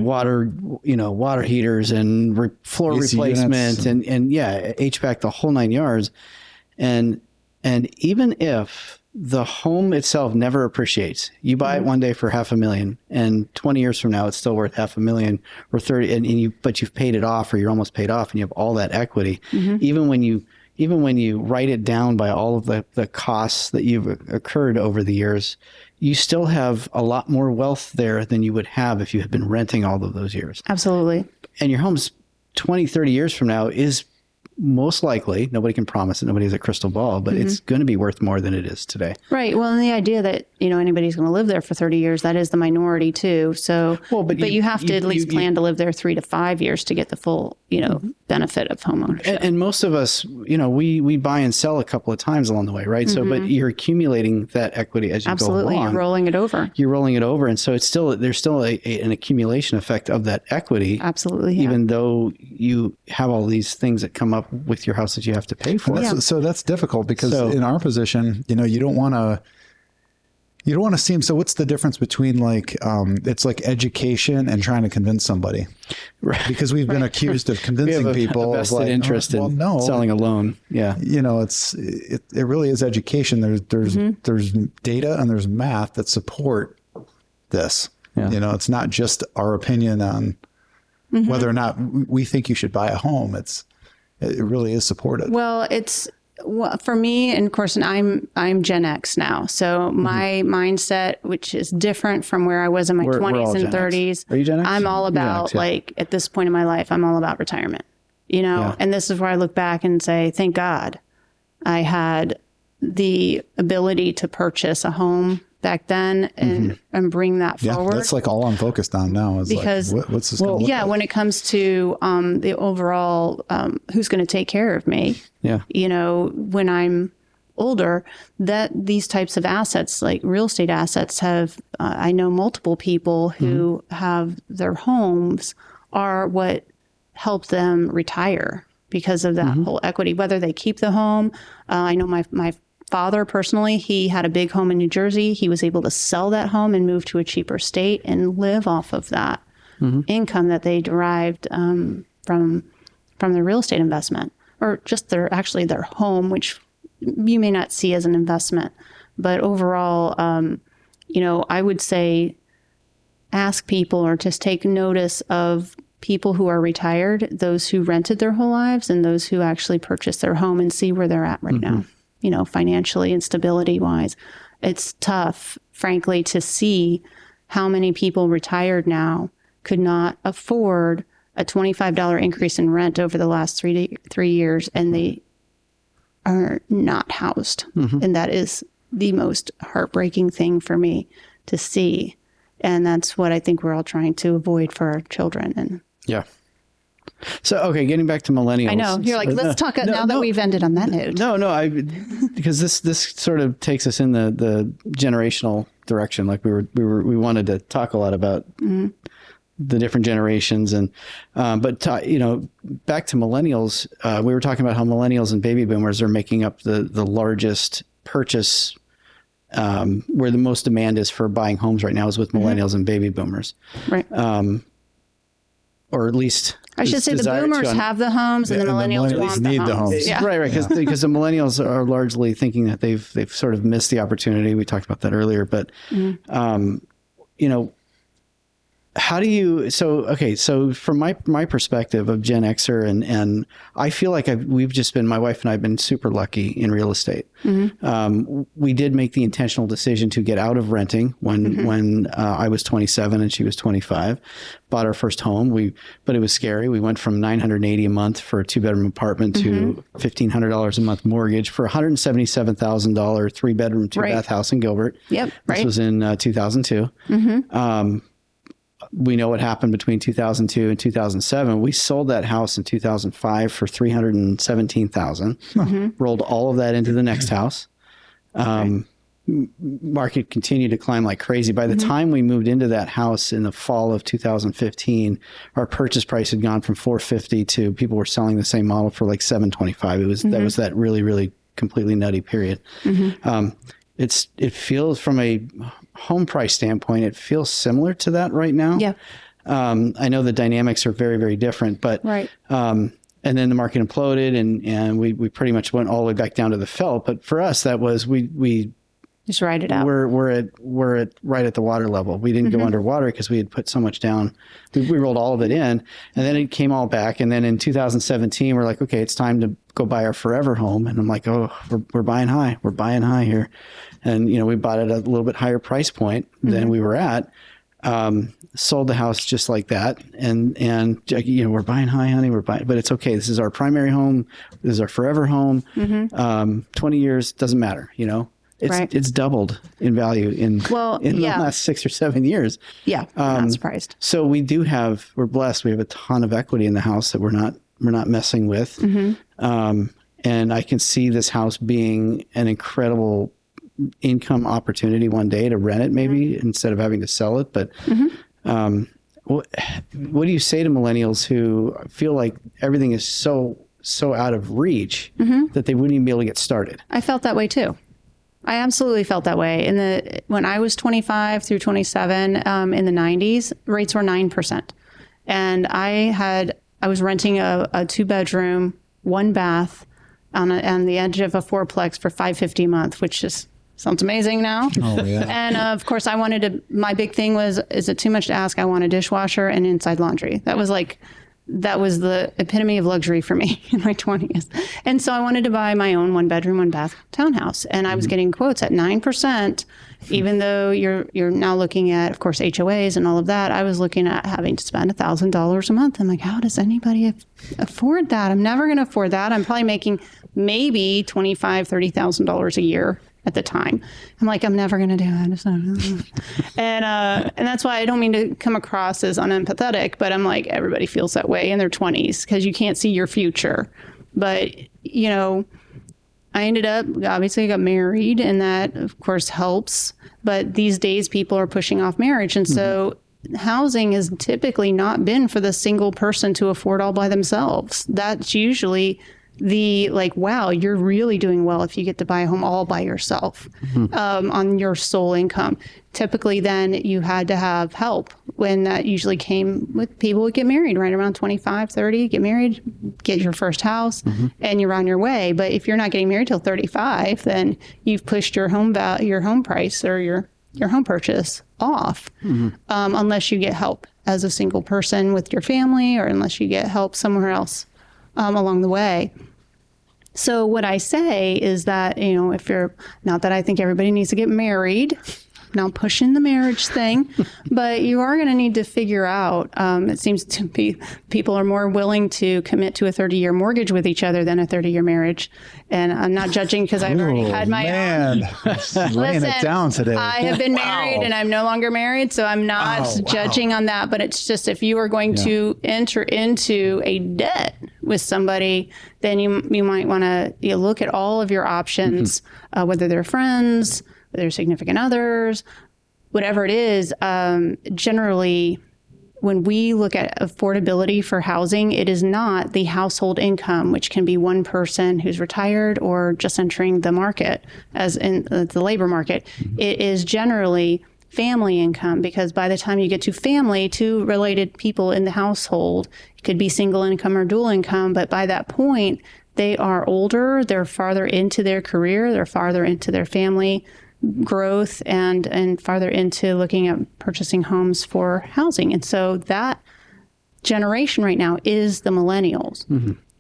water heaters and floor AC replacement and HVAC, the whole 9 yards. And even if the home itself never appreciates, you buy it one day for $500,000 and 20 years from now, it's still worth $500,000 or 30, but you've paid it off or you're almost paid off and you have all that equity. Even when you write it down by all of the costs that you've occurred over the years, you still have a lot more wealth there than you would have if you had been renting all of those years. Absolutely. And your home's 20, 30 years from now is most likely, nobody can promise it, nobody has a crystal ball, but it's going to be worth more than it is today. Right. Well, and the idea that, anybody's going to live there for 30 years, that is the minority too. So, but you have to at least plan to live there 3 to 5 years to get the full, benefit of homeownership. And most of us, we buy and sell a couple of times along the way, right? So, but you're accumulating that equity as you go along. Absolutely. You're rolling it over. And so there's still an accumulation effect of that equity. Absolutely. Yeah. Even though you have all these things that come up with your house that you have to pay for. So that's difficult because in our position, you don't want to seem, so what's the difference between it's like education and trying to convince somebody, right? Because we've been accused of convincing people a vested interest in selling a loan. Yeah. It really is education. There's data and there's math that support this. Yeah. It's not just our opinion on whether or not we think you should buy a home. It really is supported. Well, for me, and of course, I'm Gen X now. So my mindset, which is different from where I was in my 20s and 30s. Are you Gen X? I'm all about at this point in my life, I'm all about retirement, and this is where I look back and say, thank God I had the ability to purchase a home back then and bring that forward. That's all I'm focused on now is because, what's this going to look like? When it comes to the overall, who's going to take care of me, when I'm older, that these types of assets, like real estate assets have, I know multiple people who have their homes are what help them retire because of that whole equity, whether they keep the home. I know my father personally, he had a big home in New Jersey. He was able to sell that home and move to a cheaper state and live off of that income that they derived from their real estate investment, or just their home, which you may not see as an investment. But overall, I would say ask people or just take notice of people who are retired, those who rented their whole lives and those who actually purchased their home, and see where they're at right now. Financially and stability wise. It's tough, frankly, to see how many people retired now could not afford a $25 increase in rent over the last 3 years, and they are not housed. And that is the most heartbreaking thing for me to see. And that's what I think we're all trying to avoid for our children. And so, okay, getting back to millennials. I know you're like, let's talk now that we've ended on that note. Because this sort of takes us in the generational direction. Like we wanted to talk a lot about the different generations, and but back to millennials, we were talking about how millennials and baby boomers are making up the largest purchase. Where the most demand is for buying homes right now is with millennials and baby boomers, right? Or at least. I should say the boomers have the homes and the millennials want the homes. Yeah. Right. Because the millennials are largely thinking that they've sort of missed the opportunity. We talked about that earlier, but, how do you, so from my perspective of Gen Xer, and I feel like my wife and I have been super lucky in real estate. We did make the intentional decision to get out of renting when I was 27 and she was 25, bought our first home. But it was scary. We went from $980 a month for a 2-bedroom apartment to $1,500 a month mortgage for a $177,000 3-bedroom 2-bath house in Gilbert. Yep. This was in 2002. We know what happened between 2002 and 2007. We sold that house in 2005 for $317,000. Rolled all of that into the next house. Market continued to climb like crazy. By the time we moved into that house in the fall of 2015, our purchase price had gone from $450 to people were selling the same model for like $725. That was that really, really completely nutty period. It feels, from a home price standpoint, it feels similar to that right now. Yeah. I know the dynamics are very, very different, but and then the market imploded, and we pretty much went all the way back down to the felt. But for us, that was we just ride it out. We're at right at the water level. We didn't go underwater because we had put so much down. We rolled all of it in, and then it came all back. And then in 2017, we're like, okay, it's time to go buy our forever home. And I'm like, oh, we're buying high. We're buying high here. And we bought at a little bit higher price point than we were at. sold the house just like that. And, we're buying high, honey. But it's okay. This is our primary home. This is our forever home. 20 years, doesn't matter, It's doubled in value in the last 6 or 7 years. Yeah, I'm not surprised. So we're blessed. We have a ton of equity in the house that we're not messing with. And I can see this house being an incredible income opportunity one day to rent it, maybe instead of having to sell it. But what do you say to millennials who feel like everything is so out of reach that they wouldn't even be able to get started? I felt that way too. I absolutely felt that way. When I was 25 through 27 in the 90s, rates were 9%. And I was renting a 2-bedroom, 1 bath on the edge of a 4-plex for $550 a month, which just sounds amazing now. Oh, yeah. And of course, my big thing was, is it too much to ask? I want a dishwasher and inside laundry. That was the epitome of luxury for me in my 20s. And so I wanted to buy my own 1-bedroom, 1-bath townhouse. And I was getting quotes at 9%, even though you're now looking at, of course, HOAs and all of that. I was looking at having to spend $1,000 a month. I'm like, how does anybody afford that? I'm never going to afford that. I'm probably making maybe $25,000, $30,000 a year at the time. I'm like, I'm never going to do it. And that's why I don't mean to come across as unempathetic, but I'm like, everybody feels that way in their 20s because you can't see your future. But, I ended up, obviously I got married, and that of course helps. But these days people are pushing off marriage. And so housing has typically not been for the single person to afford all by themselves. That's usually wow, you're really doing well if you get to buy a home all by yourself on your sole income. Typically, then you had to have help, when that usually came with people who get married right around 25, 30, get married, get your first house, and you're on your way. But if you're not getting married till 35, then you've pushed your home price or your home purchase off, unless you get help as a single person with your family, or unless you get help somewhere else along the way. So what I say is that, if you're, not that I think everybody needs to get married, not pushing the marriage thing, but you are going to need to figure out, it seems to be people are more willing to commit to a 30-year mortgage with each other than a 30-year marriage. And I'm not judging because I've already had my own. Laying it down today. I have been married and I'm no longer married, so I'm not judging on that. But it's just, if you are going to enter into a debt with somebody, then you might want to look at all of your options, whether they're friends, whether they're significant others, whatever it is. Generally, when we look at affordability for housing, it is not the household income, which can be one person who's retired or just entering the market, as in the labor market. It is generally family income, because by the time you get to family, 2 related people in the household, it could be single income or dual income, but by that point, they are older, they're farther into their career, they're farther into their family growth, and farther into looking at purchasing homes for housing. And so that generation right now is the millennials.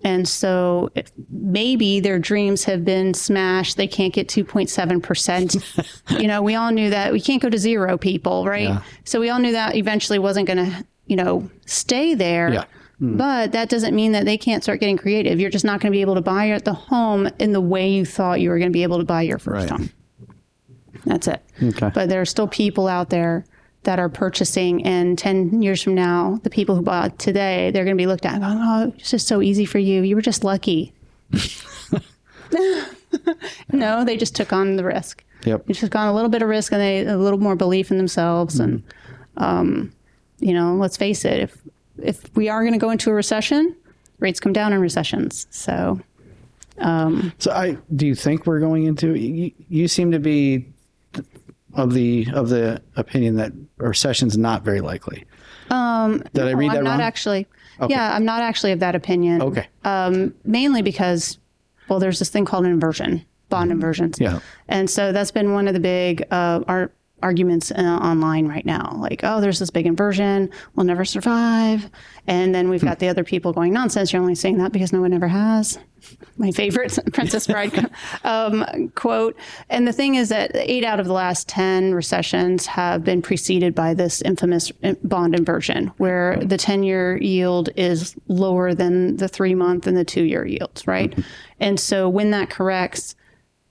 And so maybe their dreams have been smashed. They can't get 2.7%. We all knew that. We can't go to 0, people, right? Yeah. So we all knew that eventually wasn't going to, stay there. Yeah. But that doesn't mean that they can't start getting creative. You're just not going to be able to buy the home in the way you thought you were going to be able to buy your first home. That's it. Okay. But there are still people out there that are purchasing, and 10 years from now, the people who bought today, they're going to be looked at going, oh, it's just so easy for you. You were just lucky. No, they just took on the risk. Yep. They took on a little bit of risk, and a little more belief in themselves. And, let's face it, if we are going to go into a recession, rates come down in recessions. So do you think we're going into, you seem to be of the opinion that a recession's not very likely. Did I read that wrong? Not actually. Okay. Yeah, I'm not actually of that opinion. Okay. Mainly because, there's this thing called an inversion, bond inversions. Yeah. And so that's been one of the big, our arguments online right now, like, oh, there's this big inversion, we'll never survive. And then we've got the other people going, nonsense, you're only saying that because no one ever has. My favorite Princess Bride quote. And the thing is that 8 out of the last 10 recessions have been preceded by this infamous bond inversion, where the 10-year yield is lower than the 3-month and the 2-year yields, right? Mm-hmm. And so when that corrects,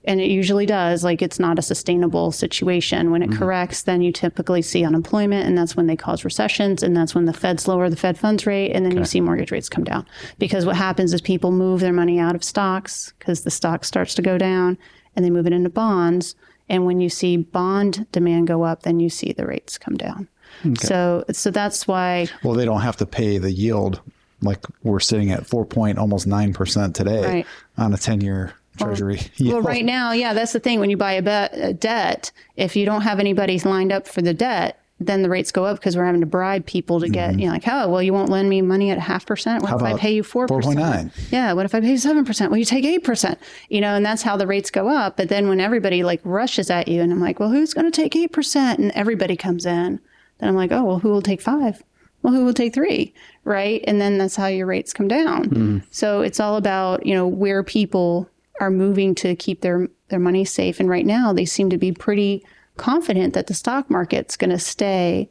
and it usually does, like, it's not a sustainable situation. When it corrects, then you typically see unemployment, and that's when they cause recessions, and that's when the Feds lower the Fed funds rate, and then you see mortgage rates come down. Because what happens is people move their money out of stocks because the stock starts to go down, and they move it into bonds. And when you see bond demand go up, then you see the rates come down. Okay. So that's why. Well, they don't have to pay the yield, like we're sitting at almost 9% today on a 10-year Treasury. Well, right now, that's the thing. When you buy a debt, if you don't have anybody lined up for the debt, then the rates go up because we're having to bribe people to get, like, oh, well, you won't lend me money at 0.5%. What if I pay you 4%? 4.9. Yeah. What if I pay you 7%? Well, you take 8%, and that's how the rates go up. But then when everybody like rushes at you and I'm like, well, who's going to take 8%? And everybody comes in, then I'm like, oh, well, who will take 5? Well, who will take 3? Right. And then that's how your rates come down. So it's all about, where people are moving to keep their money safe. And right now they seem to be pretty confident that the stock market's going to stay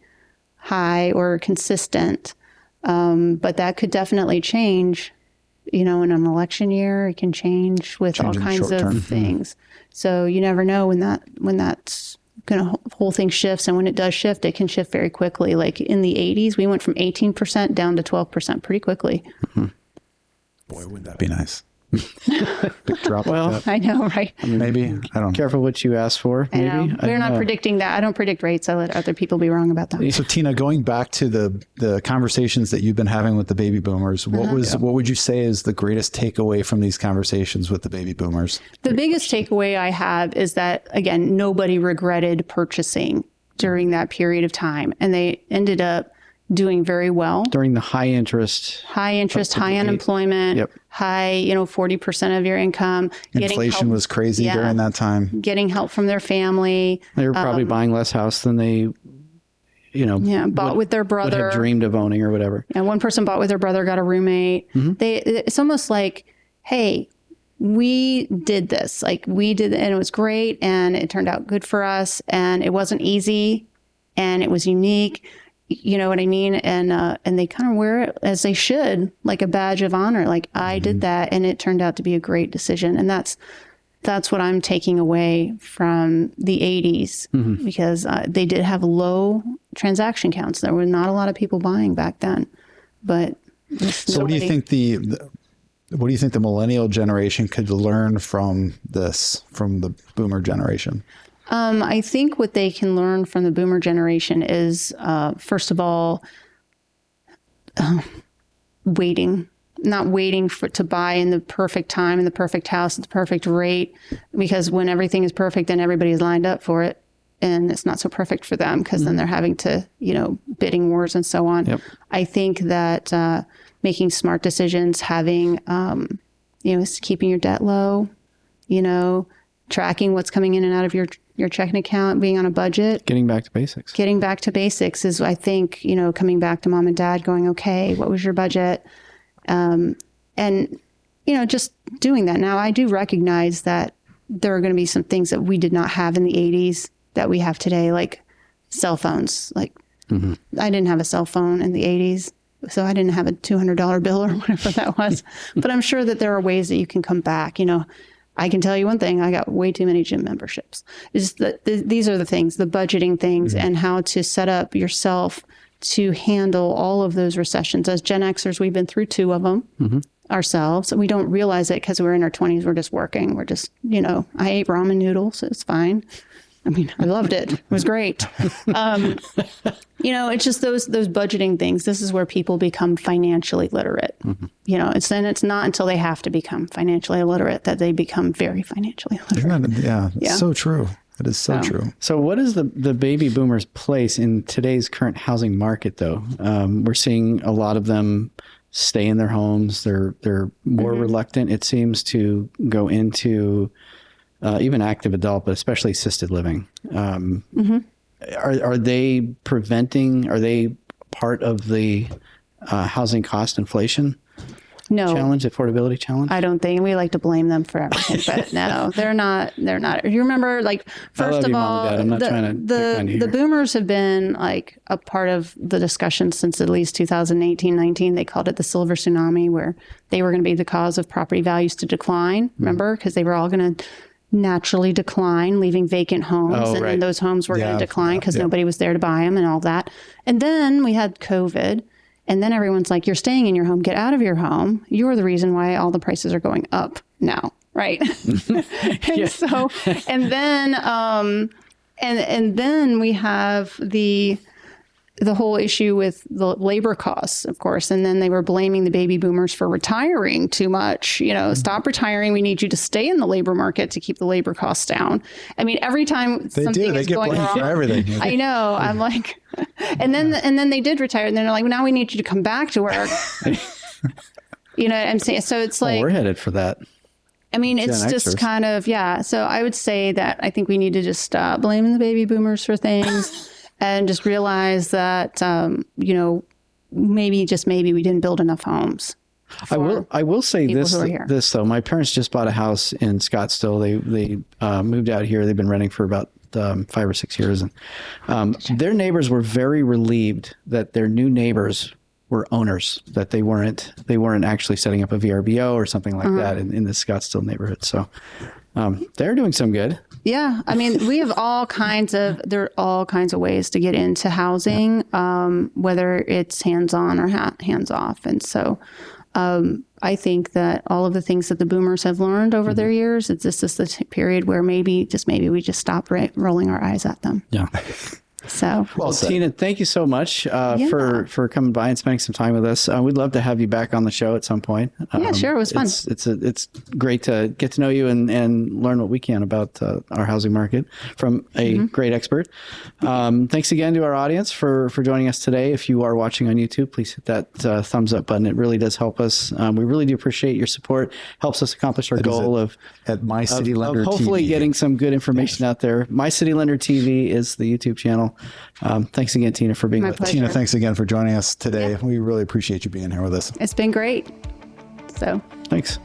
high or consistent. But that could definitely change, in an election year. It can change with all kinds of things. So you never know when that's going to, whole thing shifts. And when it does shift, it can shift very quickly. Like in the 80s, we went from 18% down to 12% pretty quickly. Boy, wouldn't that be nice? Big drop. Well, I know, right? Maybe. I don't know. Careful what you ask for. Maybe. I know. We're not predicting that. I don't predict rates. I let other people be wrong about that. So Tina, going back to the conversations that you've been having with the baby boomers, what would you say is the greatest takeaway from these conversations with the baby boomers? The biggest takeaway I have is that, again, nobody regretted purchasing during that period of time. And they ended up doing very well. During the high interest, high unemployment, high, 40% of your income. Inflation was crazy during that time. Getting help from their family. They were probably buying less house than they, bought with their brother. Would have dreamed of owning or whatever. And one person bought with their brother, got a roommate. It's almost like, hey, we did this. Like we did, and it was great. And it turned out good for us. And it wasn't easy. And it was unique. You know what I mean? And they kind of wear it as they should, like a badge of honor. Like I did that, and it turned out to be a great decision. And that's what I'm taking away from the 80s, because they did have low transaction counts. There were not a lot of people buying back then. But so, what do you think the millennial generation could learn from the boomer generation? I think what they can learn from the boomer generation is, first of all, not waiting to buy in the perfect time, in the perfect house, at the perfect rate, because when everything is perfect, then everybody's lined up for it. And it's not so perfect for them because then they're having to, bidding wars and so on. Yep. I think that making smart decisions, having, keeping your debt low, tracking what's coming in and out of your checking account, being on a budget. Getting back to basics. Getting back to basics is, I think, coming back to mom and dad going, okay, what was your budget? And, just doing that. Now, I do recognize that there are going to be some things that we did not have in the 80s that we have today, like cell phones. Like I didn't have a cell phone in the 80s, so I didn't have a $200 bill or whatever that was. But I'm sure that there are ways that you can come back, I can tell you one thing, I got way too many gym memberships. It's these are the things, the budgeting things, and how to set up yourself to handle all of those recessions. As Gen Xers, we've been through 2 of them ourselves. We don't realize it because we're in our 20s. We're just working. We're just, I ate ramen noodles. It's fine. I mean, I loved it. It was great. It's just those budgeting things. This is where people become financially literate. It's not until they have to become financially illiterate that they become very financially literate. So true. It is so true. So what is the baby boomers' place in today's current housing market, though? We're seeing a lot of them stay in their homes. They're more reluctant, it seems, to go into even active adult, but especially assisted living. are they preventing? Are they part of the housing cost inflation challenge, affordability challenge? I don't think. We like to blame them for everything, but no, they're not. They're not. You remember, like, first of all, the boomers have been like a part of the discussion since at least 2018, 19. They called it the silver tsunami, where they were going to be the cause of property values to decline. Remember, because they were all going to naturally decline, leaving vacant homes, and then those homes were going to decline because nobody was there to buy them and all that. And then we had COVID. And then everyone's like, you're staying in your home, get out of your home. You're the reason why all the prices are going up now, right? And so, and then, and then we have the whole issue with the labor costs, of course. And then they were blaming the baby boomers for retiring too much. You know, stop retiring. We need you to stay in the labor market to keep the labor costs down. I mean, every time something is going wrong, for everything. I know. I'm like, and then they did retire, and then they're like, well, now we need you to come back to work. You know what I'm saying? So it's like, we're headed for that. I mean, it's just kind of, So I would say that I think we need to just stop blaming the baby boomers for things. And just realize that, you know, maybe we didn't build enough homes. I will say this though. My parents just bought a house in Scottsdale. They moved out here. They've been renting for about 5 or 6 years, and their neighbors were very relieved that their new neighbors were owners, that they weren't actually setting up a VRBO or something like that in the Scottsdale neighborhood. So they're doing some good. Yeah. I mean, we have there are all kinds of ways to get into housing, whether it's hands-on or hands-off. And so I think that all of the things that the boomers have learned over their years, this is the period where maybe we just stop rolling our eyes at them. Yeah. So, well, Tina, thank you so much for coming by and spending some time with us. We'd love to have you back on the show at some point. Yeah, sure. It was fun. It's great to get to know you and learn what we can about our housing market from a great expert. Thanks again to our audience for joining us today. If you are watching on YouTube, please hit that thumbs up button. It really does help us. We really do appreciate your support. Helps us accomplish our goal of mycitylender of hopefully TV. Getting some good information out there. mycitylender TV is the YouTube channel. Thanks again, Tina, for being with us. Tina, thanks again for joining us today. We really appreciate you being here with us. It's been great. So thanks.